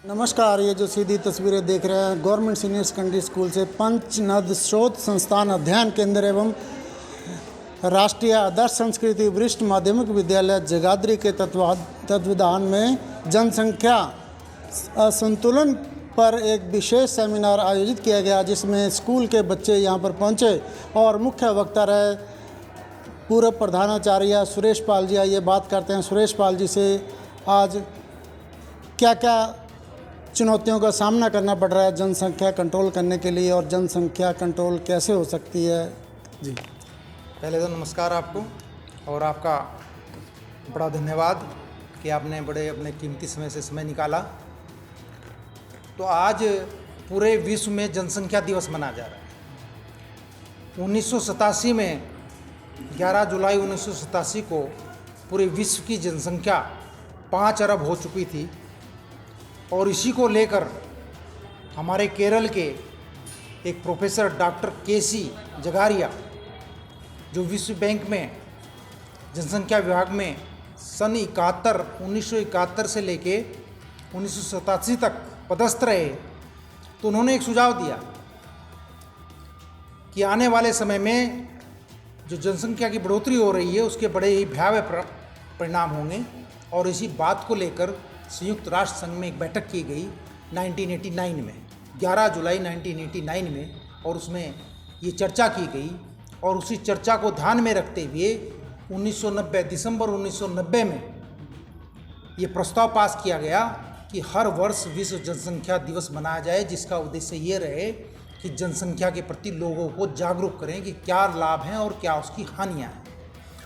नमस्कार, ये जो सीधी तस्वीरें देख रहे हैं गवर्नमेंट सीनियर सेकेंडरी स्कूल से पंचनद शोध संस्थान अध्ययन केंद्र एवं राष्ट्रीय आदर्श संस्कृति वरिष्ठ माध्यमिक विद्यालय जगाधरी के तत्वाधान में जनसंख्या असंतुलन पर एक विशेष सेमिनार आयोजित किया गया, जिसमें स्कूल के बच्चे यहां पर पहुंचे और मुख्य वक्ता रहे पूर्व प्रधानाचार्य सुरेश पाल जी। ये बात करते हैं सुरेश पाल जी से, आज क्या क्या चुनौतियों का सामना करना पड़ रहा है जनसंख्या कंट्रोल करने के लिए और जनसंख्या कंट्रोल कैसे हो सकती है। जी, पहले तो नमस्कार आपको और आपका बड़ा धन्यवाद कि आपने बड़े अपने कीमती समय से समय निकाला। तो आज पूरे विश्व में जनसंख्या दिवस मनाया जा रहा है। 1987 में 11 जुलाई 1987 को पूरे विश्व की जनसंख्या 5 अरब हो चुकी थी और इसी को लेकर हमारे केरल के एक प्रोफेसर डॉक्टर केसी जगारिया, जो विश्व बैंक में जनसंख्या विभाग में सन 1971 से लेके 1987 तक पदस्थ रहे, तो उन्होंने एक सुझाव दिया कि आने वाले समय में जो जनसंख्या की बढ़ोतरी हो रही है उसके बड़े ही भयावह परिणाम होंगे। और इसी बात को लेकर संयुक्त राष्ट्र संघ में एक बैठक की गई 1989 में, 11 जुलाई 1989 में, और उसमें ये चर्चा की गई। और उसी चर्चा को ध्यान में रखते हुए 1990 दिसंबर 1990 में ये प्रस्ताव पास किया गया कि हर वर्ष विश्व जनसंख्या दिवस मनाया जाए, जिसका उद्देश्य ये रहे कि जनसंख्या के प्रति लोगों को जागरूक करें कि क्या लाभ हैं और क्या उसकी हानियाँ हैं।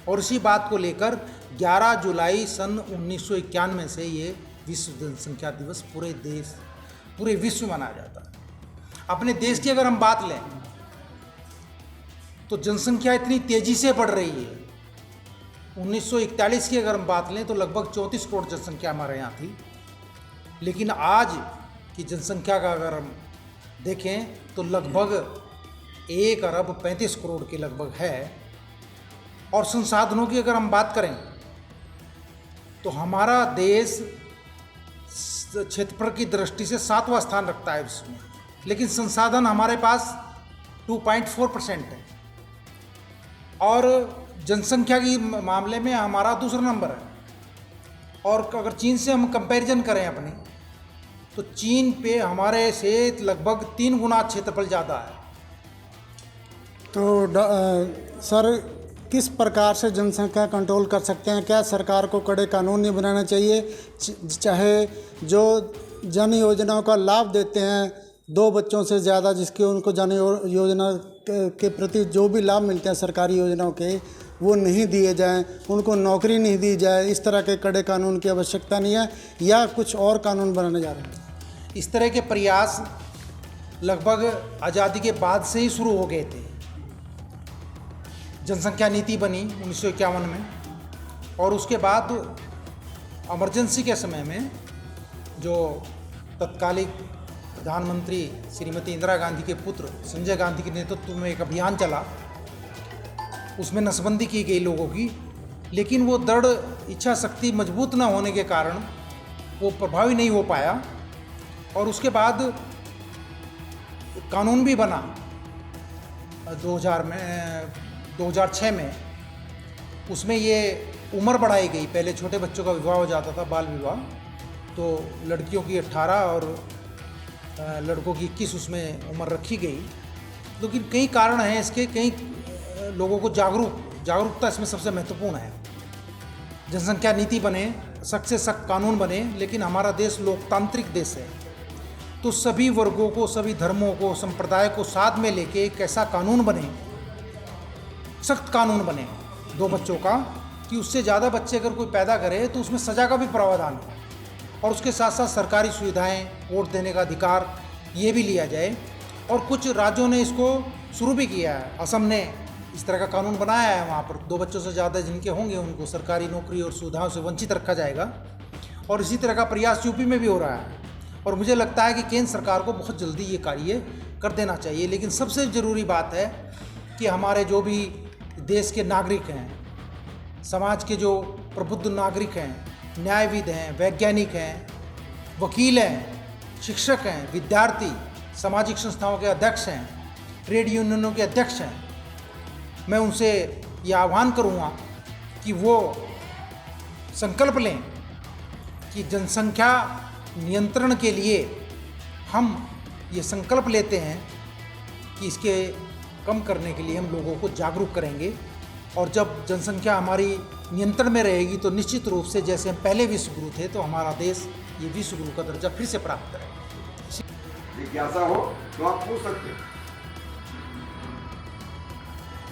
और इसी बात को लेकर 11 जुलाई सन 1991 से ये विश्व जनसंख्या दिवस पूरे विश्व में मनाया जाता है। अपने देश की अगर हम बात लें तो जनसंख्या इतनी तेज़ी से बढ़ रही है। 1941 की अगर हम बात लें तो लगभग 34 करोड़ जनसंख्या हमारे यहाँ थी, लेकिन आज की जनसंख्या का अगर हम देखें तो लगभग 1 अरब 35 करोड़ के लगभग है। और संसाधनों की अगर हम बात करें तो हमारा देश क्षेत्रफल की दृष्टि से 7वां स्थान रखता है विश्व में, लेकिन संसाधन हमारे पास 2.4% है। और जनसंख्या की मामले में हमारा दूसरा नंबर है। और अगर चीन से हम कंपैरिजन करें अपने, तो चीन पे हमारे से लगभग 3 गुना क्षेत्रफल ज़्यादा है। तो सर, किस प्रकार से जनसंख्या कंट्रोल कर सकते हैं? क्या सरकार को कड़े कानून नहीं बनाने चाहिए? चाहे जो जन योजनाओं का लाभ देते हैं 2 बच्चों से ज़्यादा, जिसके उनको जन योजना के प्रति जो भी लाभ मिलते हैं सरकारी योजनाओं के, वो नहीं दिए जाएं, उनको नौकरी नहीं दी जाए, इस तरह के कड़े कानून की आवश्यकता नहीं है, या कुछ और कानून बनाने जा रहे हैं? इस तरह के प्रयास लगभग आज़ादी के बाद से ही शुरू हो गए थे। जनसंख्या नीति बनी 1951 में, और उसके बाद इमरजेंसी के समय में जो तत्कालिक प्रधानमंत्री श्रीमती इंदिरा गांधी के पुत्र संजय गांधी के नेतृत्व में एक अभियान चला, उसमें नसबंदी की गई लोगों की, लेकिन वो दृढ़ इच्छा शक्ति मजबूत न होने के कारण वो प्रभावी नहीं हो पाया। और उसके बाद कानून भी बना 2006 में। उसमें ये उम्र बढ़ाई गई। पहले छोटे बच्चों का विवाह हो जाता था, बाल विवाह, तो लड़कियों की 18 और लड़कों की 21 उसमें उम्र रखी गई। लेकिन कई कारण हैं इसके, कई लोगों को जागरूकता इसमें सबसे महत्वपूर्ण है। जनसंख्या नीति बने, सख्त से सख्त कानून बने, लेकिन हमारा देश लोकतांत्रिक देश है, तो सभी वर्गों को, सभी धर्मों को, संप्रदाय को साथ में लेके एक ऐसा कानून बने, सख्त कानून बने 2 बच्चों का, कि उससे ज़्यादा बच्चे अगर कोई पैदा करे तो उसमें सज़ा का भी प्रावधान हो, और उसके साथ साथ सरकारी सुविधाएं, वोट देने का अधिकार, ये भी लिया जाए। और कुछ राज्यों ने इसको शुरू भी किया है। असम ने इस तरह का कानून बनाया है, वहाँ पर 2 बच्चों से ज़्यादा जिनके होंगे उनको सरकारी नौकरी और सुविधाओं से वंचित रखा जाएगा। और इसी तरह का प्रयास यूपी में भी हो रहा है, और मुझे लगता है कि केंद्र सरकार को बहुत जल्दी ये कार्य कर देना चाहिए। लेकिन सबसे ज़रूरी बात है कि हमारे जो भी देश के नागरिक हैं, समाज के जो प्रबुद्ध नागरिक हैं, न्यायविद हैं, वैज्ञानिक हैं, वकील हैं, शिक्षक हैं, विद्यार्थी, सामाजिक संस्थाओं के अध्यक्ष हैं, ट्रेड यूनियनों के अध्यक्ष हैं, मैं उनसे ये आह्वान करूँगा कि वो संकल्प लें कि जनसंख्या नियंत्रण के लिए हम ये संकल्प लेते हैं कि इसके कम करने के लिए हम लोगों को जागरूक करेंगे। और जब जनसंख्या हमारी नियंत्रण में रहेगी तो निश्चित रूप से जैसे हम पहले विश्व गुरु थे तो हमारा देश ये विश्व गुरु का दर्जा फिर से प्राप्त करेगा। जिज्ञासा हो तो आप पूछ सकते हैं।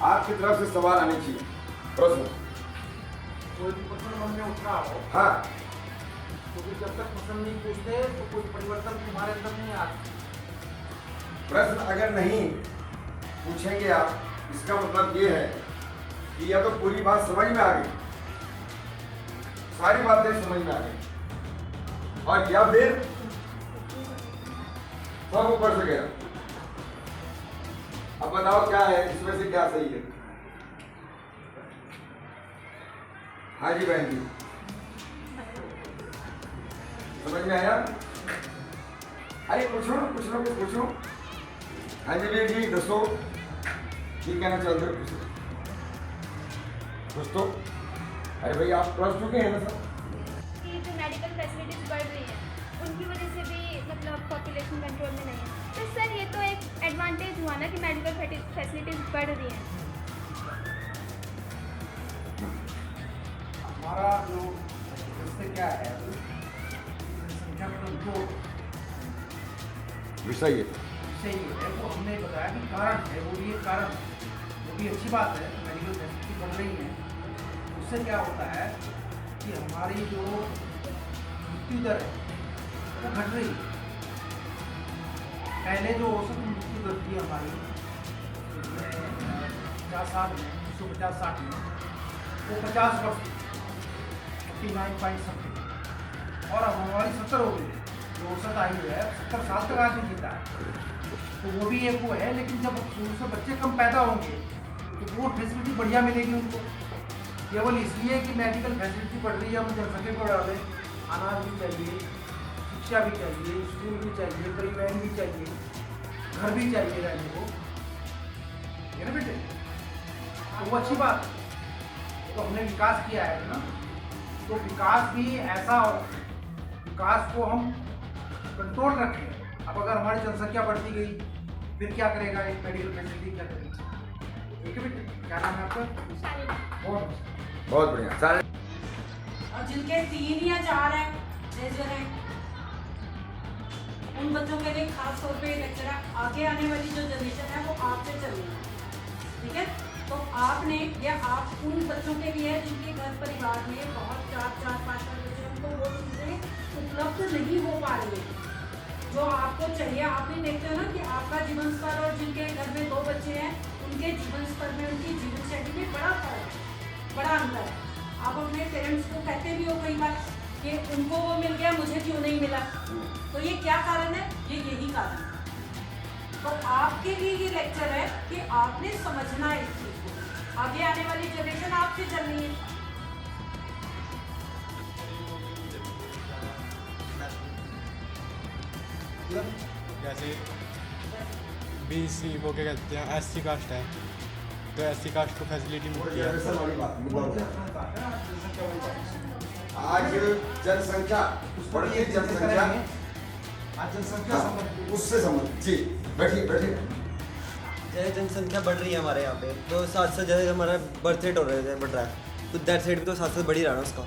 आपकी तरफ से सवाल आने चाहिए। प्रश्न कोई भी प्रश्न मन में उठ रहा हो हाँ, क्योंकि जब तक प्रश्न नहीं पूछते तो कोई परिवर्तन तुम्हारे अंदर नहीं आता। प्रश्न अगर नहीं पूछेंगे आप, इसका मतलब ये है कि या तो पूरी बात समझ में आ गई, सारी बातें समझ में आ गई, और या फिर सब ऊपर से गया। अब बताओ क्या है इसमें से क्या सही है? हाँ जी बहन जी, समझ में आया? अरे पूछो, कुछ ना कुछ पूछो। हाँ जी वीर जी, दसो ये कहना चाहते हो? कुछ तो। अरे भाई आप पढ़ चुके हैं ना सर? कि जो मेडिकल फैसिलिटीज बढ़ रही हैं उनकी वजह से भी मतलब पॉपुलेशन कंट्रोल में नहीं है। तो सर ये तो एक एडवांटेज हुआ ना कि मेडिकल फैसिलिटीज बढ़ रही हैं। हमारा जो इससे क्या है संख्या मतलब जो विषय सही है वो हमने बताया कि कारण है, वो भी एक कारण है, वो भी अच्छी बात है। मेडिकल फैसिलिटी बढ़ रही है, उससे क्या होता है कि हमारी जो मृत्यु दर है वो घट रही है। पहले जो औसत मृत्यु दर थी हमारी 50 साल में 1950-60 में वो 50 वर्ष 59 पॉइंट समथिंग, और अब हमारी 70 हो गई। जो औसत आई है 70 साल तक आदमी जीता है, तो वो भी एक वो है। लेकिन जब शुरू से बच्चे कम पैदा होंगे तो वो फैसिलिटी बढ़िया मिलेगी उनको। केवल इसलिए कि मेडिकल फैसिलिटी बढ़ रही है, हम जनसंख्या को बढ़ा दें, अनाज भी चाहिए, शिक्षा भी चाहिए, स्कूल भी चाहिए, परिवहन भी चाहिए, घर भी चाहिए रहने को, है ना बेटे? तो वो अच्छी बात है। तो हमने विकास किया है ना, तो विकास भी ऐसा हो, विकास को हम कंट्रोल रखें। अब अगर हमारी जनसंख्या बढ़ती गई फिर क्या करेगा एक मेडिकल फैसिलिटी, क्या करेगी? ठीक है बेटे, क्या नाम है आपका? बहुत बढ़िया। सारे और जिनके 3 या 4 हैं लेक्चर हैं, उन बच्चों के लिए खास तौर पे लेक्चर है। आगे आने वाली जो जनरेशन है वो आपसे चल रही है, ठीक है? तो आपने या आप उन बच्चों के लिए जिनके घर परिवार में बहुत 4-5 बच्चे, उनको वो चीज़ें उपलब्ध नहीं हो पा रही है जो आपको चाहिए। आप भी देखते हो ना कि आपका जीवन स्तर और जिनके घर में 2 बच्चे हैं उनके जीवन स्तर में, उनकी जीवन शैली में बड़ा फर्क है, बड़ा अंतर है। आप अपने पेरेंट्स को कहते भी हो कई बार कि उनको वो मिल गया, मुझे क्यों नहीं मिला? तो ये क्या कारण है? ये यही कारण है। तो आपके लिए ये लेक्चर है कि आपने समझना है इस चीज़ को। आगे आने वाली जनरेशन आपसे चलनी है। जैसे BC वो क्या कहते हैं SC कास्ट है, तो SC कास्ट को फैसिलिटी मिलती है। आज जनसंख्या बढ़ती, जनसंख्या आज जनसंख्या संबंध उससे संबंधित। जी बैठिए बैठिए। जैसे जनसंख्या बढ़ रही है हमारे यहाँ पे, तो साथ साथ जैसे हमारा बर्थ रेट बढ़ रहा है, तो दैट रेट भी तो साथ साथ बढ़ ही रहा है ना उसका।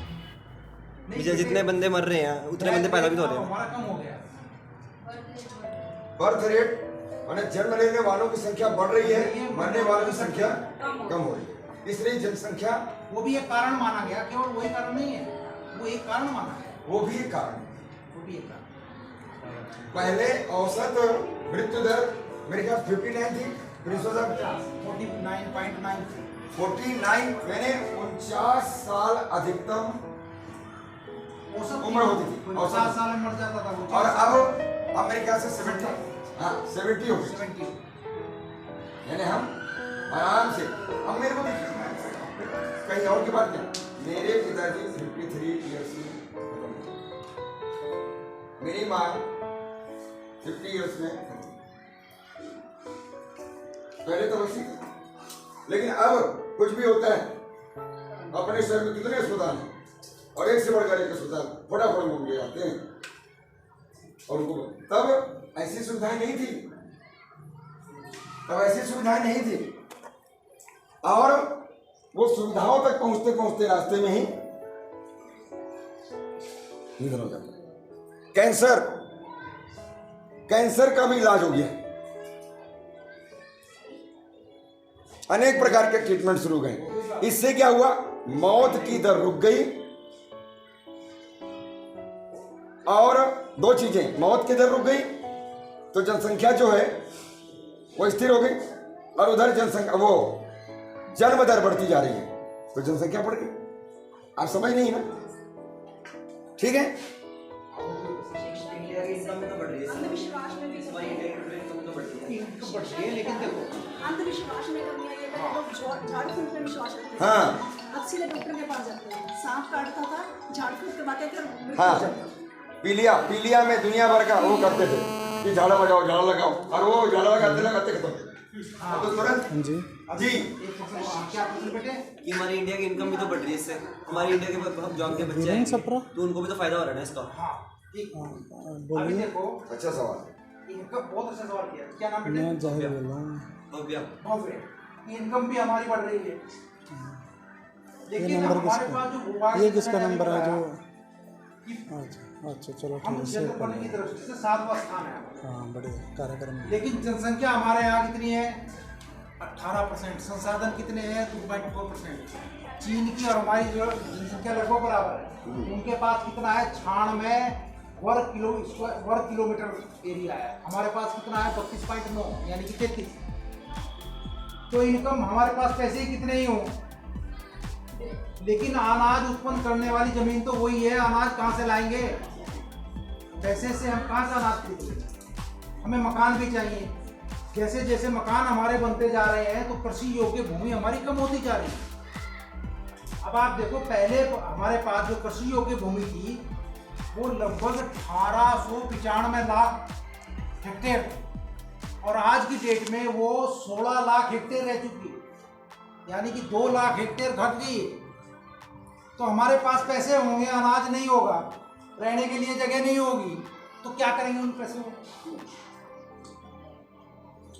मुझे जितने बंदे मर रहे हैं उतने बंदे पैदा भी तो हो रहे हैं। हमारा कम हो गया। बर्थ रेट माने जन्म लेने वालों की संख्या बढ़ रही है, मरने वालों की संख्या कम हो रही है। इसलिए जनसंख्या वो भी एक कारण माना गया, केवल वही कारण नहीं है, वो एक कारण माना गया, वो भी एक कारण है। वो भी एक कारण। पहले औसत मृत्यु दर मेरे ख्याल 59 थी, फिर 49.9 49, मैंने 49 साल अधिकतम औसत उम्र होती थी। 50 साल में मर जाता था वो। और अब मेरे ख्याल से 70, हाँ 70 हो गई। 70 यानी हम आराम से, अब मेरे को देखिए कहीं और की बात नहीं, मेरे पिताजी 53 ईयर्स में, मेरी माँ 50 ईयर्स में पहले तो वैसी थी, लेकिन अब कुछ भी होता है अपने शहर में कितने अस्पताल हैं और एक से बढ़कर एक अस्पताल फटाफट घूम के आते हैं। और उनको तब ऐसी सुविधाएं नहीं थी, तब ऐसी सुविधाएं नहीं थी, और वो सुविधाओं तक पहुंचते पहुंचते रास्ते में ही निधन हो जाता। कैंसर का भी इलाज हो गया, अनेक प्रकार के ट्रीटमेंट शुरू हो गए। इससे क्या हुआ, मौत की दर रुक गई, और दो चीजें, मौत की दर रुक गई तो जनसंख्या जो है वो स्थिर हो गई, और उधर जनसंख्या वो जन्म दर बढ़ती जा रही है तो जनसंख्या बढ़ गई। आप समझ नहीं ना, ठीक है। इंडिया की इनकम में तो बढ़ रही है, अंधविश्वास में भी हमारी इंडिया की इनकम तो बढ़ रही है। इनको बढ़ रही है, लेकिन देखो अंधविश्वास में कमी आई है। पहले लोग झाड़ फूक में विश्वास रखते थे, हाँ अब सीधे डॉक्टर के पास जाते हैं। सांप काटता था, झाड़ फूक के बातें फिर मृत्यु हाँ हो जाता था। पीलिया में दुनिया भर का वो करते थे कि झाड़ा लगाओ, और वो झाड़ा लगाते खत्म। तो तुरंत जी जी क्या पूछ बेटे? कि हमारी इंडिया की इनकम भी तो बढ़ रही है इससे, हमारी इंडिया के जो आपके बच्चे वीरेंद्र सप्रा? हैं तो उनको भी तो फायदा हो रहा है ना इसका। हाँ ठीक। अभी बोलिए। देखो अच्छा सवाल। इनका बहुत अच्छा सवाल किया। क्या नाम बेटे? मैं जाहिर बोल रहा हूँ। भव्या, भव्य। इनकम भी हमारी बढ़ रही है, ये लेकिन नंबर हमारे पास जो किसका, भूभाग ये किसका नंबर है जो, कि अच्छा चलो हम ठीक है, सेव कर क्षेत्रफल की लेंगे। दृष्टि से 7वां स्थान है हमारा। हाँ बढ़िया कार्यक्रम में। लेकिन जनसंख्या हमारे यहाँ कितनी है? 18%। संसाधन कितने हैं? 2.4%। चीन की और हमारी जो जनसंख्या लगभग बराबर है। उनके पास कितना है? 96 वर्ग किलोमीटर एरिया है, हमारे पास कितना है? 32.9 यानी कि 33। तो इनकम हमारे पास पैसे ही कितने ही हों, लेकिन अनाज उत्पन्न करने वाली जमीन तो वही है। अनाज कहाँ से लाएंगे? पैसे से हम कहाँ से अनाज खरीदेंगे? हमें मकान भी चाहिए। जैसे जैसे मकान हमारे बनते जा रहे हैं तो कृषि योग्य भूमि हमारी कम होती जा रही है। अब आप देखो, पहले हमारे पास जो कृषि योग्य भूमि थी वो लगभग 1895 लाख हेक्टेयर थी, और आज की डेट में वो 16 लाख हेक्टेयर रह चुकी है, यानी कि 2 लाख हेक्टेयर घट गई है। तो हमारे पास पैसे होंगे, अनाज नहीं होगा, रहने के लिए जगह नहीं होगी, तो क्या करेंगे उन पैसों को?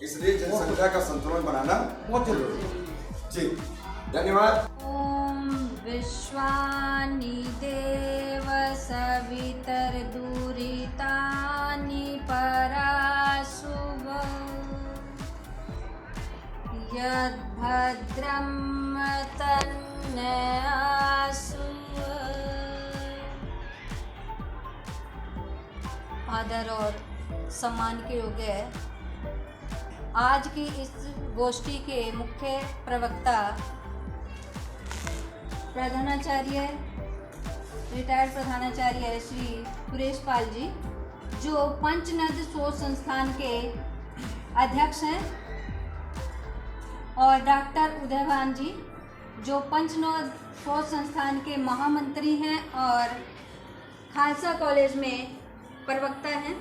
इसलिए जनसंख्या का संतुलन बनाना बहुत जरूरी है। जी धन्यवाद। ॐ विश्वानि देव सवितर्दुरितानि पराशुभ यद्भद्रं तन्नयासु। आदर और सम्मान के योग्य है आज की इस गोष्ठी के मुख्य प्रवक्ता प्रधानाचार्य, रिटायर्ड प्रधानाचार्य श्री सुरेश पाल जी, जो पंचनद शोध संस्थान के अध्यक्ष हैं, और डॉक्टर उदयभान जी, जो पंचनद शोध संस्थान के महामंत्री हैं और खालसा कॉलेज में प्रवक्ता हैं,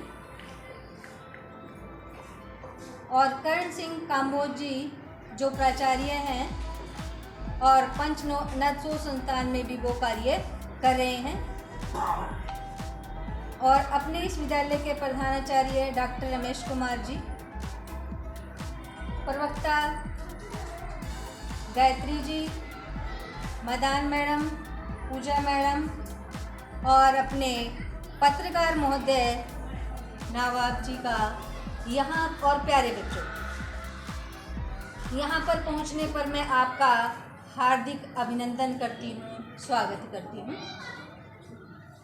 और करण सिंह काम्बोज जी, जो प्राचार्य हैं और पंचनद शोध संस्थान में भी वो कार्य कर रहे हैं, और अपने इस विद्यालय के प्रधानाचार्य डॉक्टर रमेश कुमार जी, प्रवक्ता गायत्री जी, मदान मैडम, पूजा मैडम, और अपने पत्रकार महोदय नवाब जी का यहाँ, और प्यारे बच्चों, यहाँ पर पहुँचने पर मैं आपका हार्दिक अभिनंदन करती हूँ, स्वागत करती हूँ।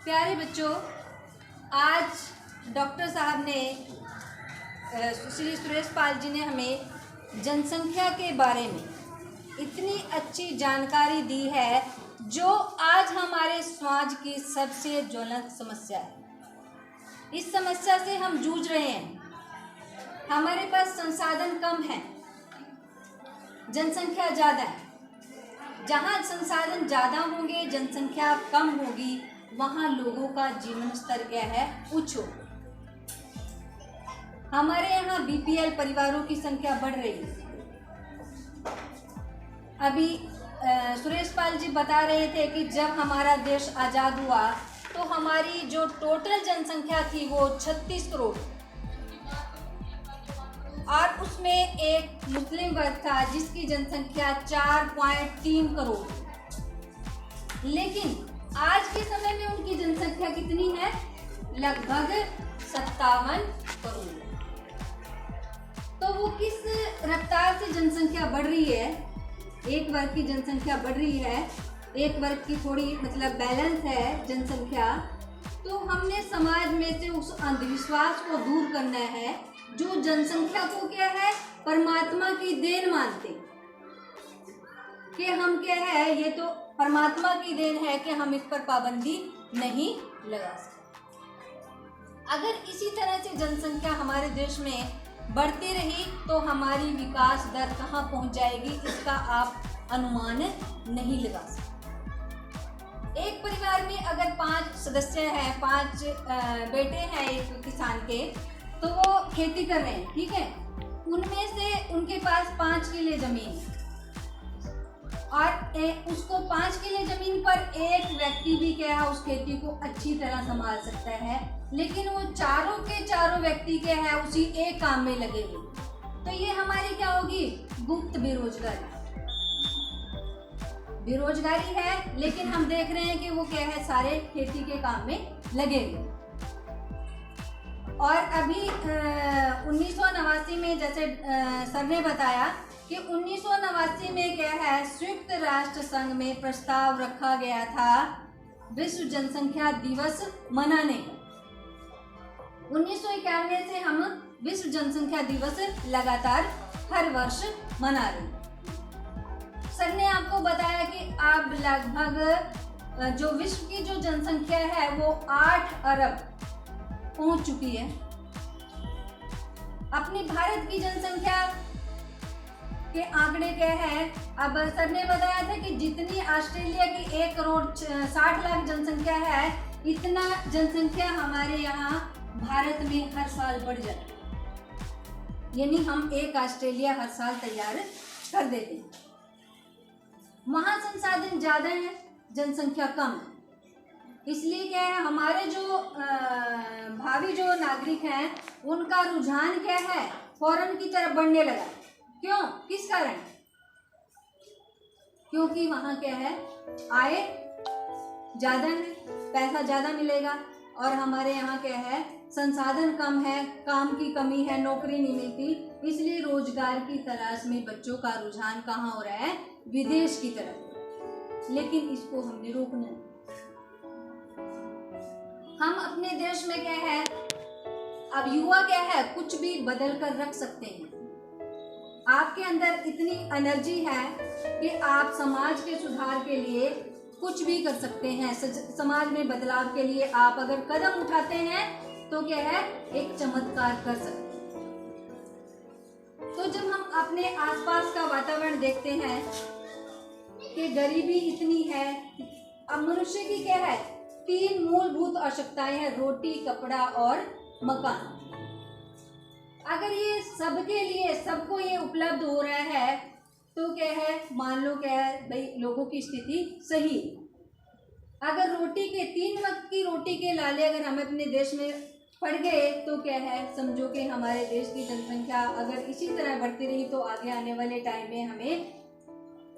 प्यारे बच्चों, आज डॉक्टर साहब ने, श्री सुरेश पाल जी ने हमें जनसंख्या के बारे में इतनी अच्छी जानकारी दी है, जो आज हमारे समाज की सबसे ज्वलंत समस्या है। इस समस्या से हम जूझ रहे हैं। हमारे पास संसाधन कम है, जनसंख्या ज़्यादा है। जहाँ संसाधन ज़्यादा होंगे, जनसंख्या कम होगी, वहाँ लोगों का जीवन स्तर क्या है? उच्च हो। हमारे यहाँ बीपीएल परिवारों की संख्या बढ़ रही है। अभी सुरेश पाल जी बता रहे थे कि जब हमारा देश आज़ाद हुआ तो हमारी जो टोटल जनसंख्या थी वो 36 करोड़, और उसमें एक मुस्लिम वर्ग था जिसकी जनसंख्या 4.3 करोड़। लेकिन आज के समय में उनकी जनसंख्या कितनी है? लगभग 57 करोड़। तो वो किस रफ्तार से जनसंख्या बढ़ रही है? एक वर्ग की जनसंख्या बढ़ रही है, एक वर्ग की थोड़ी मतलब बैलेंस है जनसंख्या। तो हमने समाज में से उस अंधविश्वास को दूर करना है जो जनसंख्या को क्या है, परमात्मा की देन मानते, कि हम क्या है, ये तो परमात्मा की देन है कि हम इस पर पाबंदी नहीं लगा सकते। अगर इसी तरह से जनसंख्या हमारे देश में बढ़ती रही तो हमारी विकास दर कहाँ पहुँच जाएगी, इसका आप अनुमान नहीं लगा सकते। एक परिवार में अगर 5 सदस्य हैं, 5 बेटे हैं एक किसान के, तो वो खेती कर रहे हैं, ठीक है। उनमें से उनके पास 5 किले जमीन है और उसको 5 किले जमीन पर एक व्यक्ति भी क्या है उस खेती को अच्छी तरह संभाल सकता है, लेकिन वो चारों के चारों व्यक्ति क्या है उसी एक काम में लगे हुए। तो ये हमारी क्या होगी? गुप्त बेरोजगारी है। लेकिन हम देख रहे हैं कि वो क्या है, सारे खेती के काम में लगे हुए। और अभी 1989 में जैसे सर ने बताया कि 1989 में क्या है, संयुक्त राष्ट्र संघ में प्रस्ताव रखा गया था विश्व जनसंख्या दिवस मनाने का। 1991 से हम विश्व जनसंख्या दिवस लगातार हर वर्ष मना रहे हैं। सर ने आपको बताया कि अब लगभग जो विश्व की जो जनसंख्या है वो 8 अरब पहुंच चुकी है। अपनी भारत की जनसंख्या के आंकड़े क्या है? अब सर ने बताया था कि जितनी ऑस्ट्रेलिया की 1 करोड़ 60 लाख जनसंख्या है, इतना जनसंख्या हमारे यहाँ भारत में हर साल बढ़ जाती है। यानी हम एक ऑस्ट्रेलिया हर साल तैयार कर देते हैं। वहाँ संसाधन ज़्यादा है, जनसंख्या कम है। इसलिए क्या है, हमारे जो भावी जो नागरिक हैं उनका रुझान क्या है, फॉरेन की तरफ बढ़ने लगा। क्यों? किस कारण? क्योंकि वहाँ क्या है, आय ज़्यादा है, पैसा ज़्यादा मिलेगा, और हमारे यहाँ क्या है, संसाधन कम है, काम की कमी है, नौकरी नहीं मिलती। इसलिए रोजगार की तलाश में बच्चों का रुझान कहाँ हो रहा है? विदेश की तरफ। लेकिन इसको हमने रोकना है। हम अपने देश में क्या है, अब युवा क्या है, कुछ भी बदल कर रख सकते हैं। आपके अंदर इतनी एनर्जी है कि आप समाज के सुधार के लिए कुछ भी कर सकते हैं। समाज में बदलाव के लिए आप अगर कदम उठाते हैं तो क्या है, एक चमत्कार कर सकते हैं। तो जब हम अपने आसपास का वातावरण देखते हैं कि गरीबी इतनी है, अब मनुष्य की क्या है, 3 मूलभूत आवश्यकताएं हैं, रोटी, कपड़ा और मकान। अगर ये सबके लिए, सबको ये उपलब्ध हो रहा है तो क्या है, मान लो क्या है भाई, लोगों की स्थिति सही। अगर रोटी के 3 वक्त की रोटी के लाले अगर हम अपने देश में पड़ गए तो क्या है, समझो कि हमारे देश की जनसंख्या अगर इसी तरह बढ़ती रही तो आगे आने वाले टाइम में हमें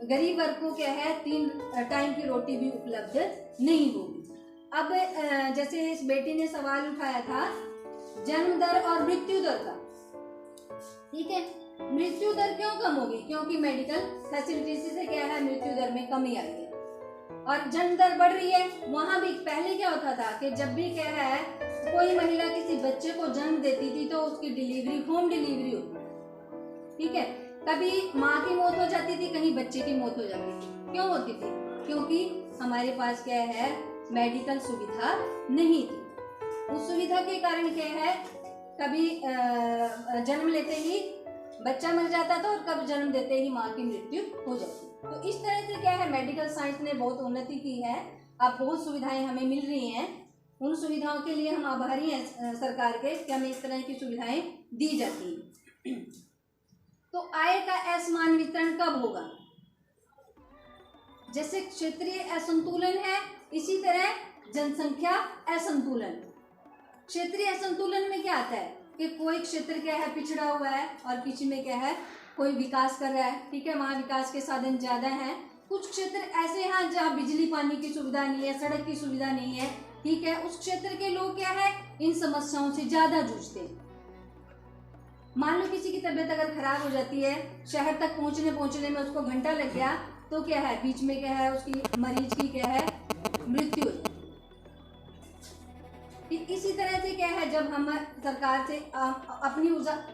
गरीब वर्ग को क्या है, 3 टाइम की रोटी भी उपलब्ध नहीं होगी। अब जैसे इस बेटी ने सवाल उठाया था जन्म दर और मृत्यु दर का, ठीक है। मृत्यु दर क्यों कम होगी? क्योंकि मेडिकल फैसिलिटीज से क्या है, मृत्यु दर में कमी आई है। और जन्म दर बढ़ रही है। वहां भी पहले क्या होता था कि जब भी क्या है, कोई महिला किसी बच्चे को जन्म देती थी तो उसकी डिलीवरी होम डिलीवरी होती, ठीक है। कभी माँ की मौत हो जाती थी, कहीं बच्चे की मौत हो जाती थी। क्यों होती थी? क्योंकि हमारे पास क्या है, मेडिकल सुविधा नहीं थी। उस सुविधा के कारण क्या है, कभी जन्म लेते ही बच्चा मर जाता था और कभी जन्म देते ही माँ की मृत्यु हो जाती। तो इस तरह से क्या है, मेडिकल साइंस ने बहुत उन्नति की है। अब बहुत सुविधाएं हमें मिल रही हैं। उन सुविधाओं के लिए हम आभारी हैं सरकार के कि हमें इस तरह की सुविधाएं दी जाती हैं। तो आय का असमान वितरण कब होगा? जैसे क्षेत्रीय असंतुलन है, इसी तरह जनसंख्या असंतुलन। क्षेत्रीय असंतुलन में क्या आता है कि कोई क्षेत्र क्या है पिछड़ा हुआ है और किसी में क्या है कोई विकास कर रहा है, ठीक है, वहाँ विकास के साधन ज़्यादा हैं। कुछ क्षेत्र ऐसे हैं जहाँ बिजली पानी की सुविधा नहीं है, सड़क की सुविधा नहीं है, ठीक है, उस क्षेत्र के लोग क्या है इन समस्याओं से ज़्यादा जूझते हैं। मान लो किसी की तबीयत अगर खराब हो जाती है, शहर तक पहुँचने में उसको घंटा लग गया, तो क्या है बीच में क्या है उसकी मरीज की क्या है मृत्यु हो जाती है। इसी तरह से क्या है जब हम सरकार से अपनी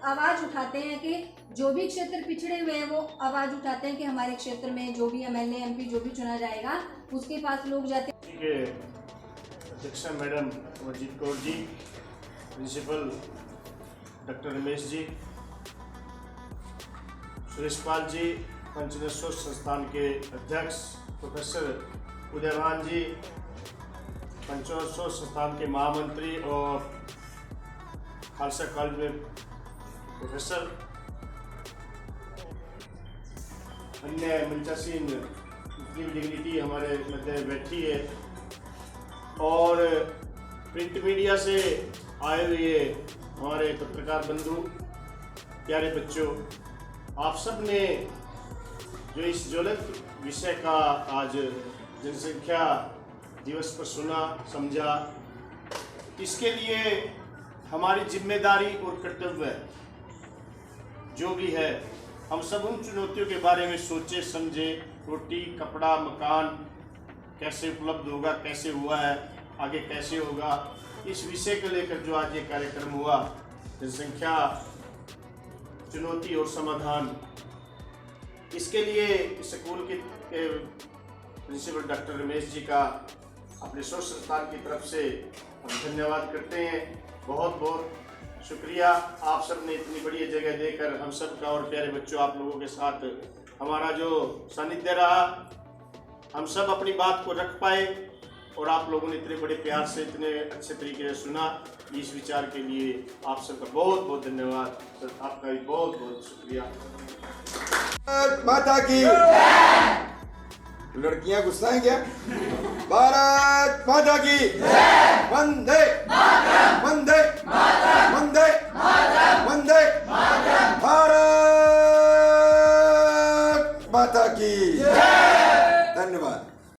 आवाज़ उठाते हैं कि जो भी क्षेत्र पिछड़े हुए हैं वो आवाज़ उठाते हैं कि हमारे क्षेत्र में जो भी MLA MP जो भी चुना जाएगा उसके पास लोग जाते हैं। अध्यक्षा madam Amarjeet Kaur ji, principal doctor Ramesh ji, Suresh Pal ji, पंचनद संस्थान के अध्यक्ष प्रोफेसर उदयभान जी, पंचनद संस्थान के महामंत्री और खालसा कॉलेज में प्रोफेसर, अन्य मंचासीन डिग्निटी हमारे मध्य बैठी है और प्रिंट मीडिया से आए हुए हमारे पत्रकार बंधु, प्यारे बच्चों, आप सब ने जो इस ज्वलंत विषय का आज जनसंख्या दिवस पर सुना समझा, इसके लिए हमारी जिम्मेदारी और कर्तव्य जो भी है, हम सब उन चुनौतियों के बारे में सोचे समझे। रोटी कपड़ा मकान कैसे उपलब्ध होगा, कैसे हुआ है, आगे कैसे होगा, इस विषय को लेकर जो आज ये कार्यक्रम हुआ, जनसंख्या चुनौती और समाधान, इसके लिए स्कूल के प्रिंसिपल डॉक्टर रमेश जी का अपने शोध संस्थान की तरफ से हम धन्यवाद करते हैं। बहुत बहुत शुक्रिया, आप सब ने इतनी बड़ी जगह देकर हम सब का और प्यारे बच्चों आप लोगों के साथ हमारा जो सानिध्य रहा, हम सब अपनी बात को रख पाए और आप लोगों ने इतने बड़े प्यार से इतने अच्छे तरीके से सुना। इस विचार के लिए आप सबका बहुत बहुत धन्यवाद सर, आपका भी बहुत बहुत शुक्रिया। भारत माता की लड़कियां गुस्सा है क्या? भारत माता की वंदे वंदे वंदे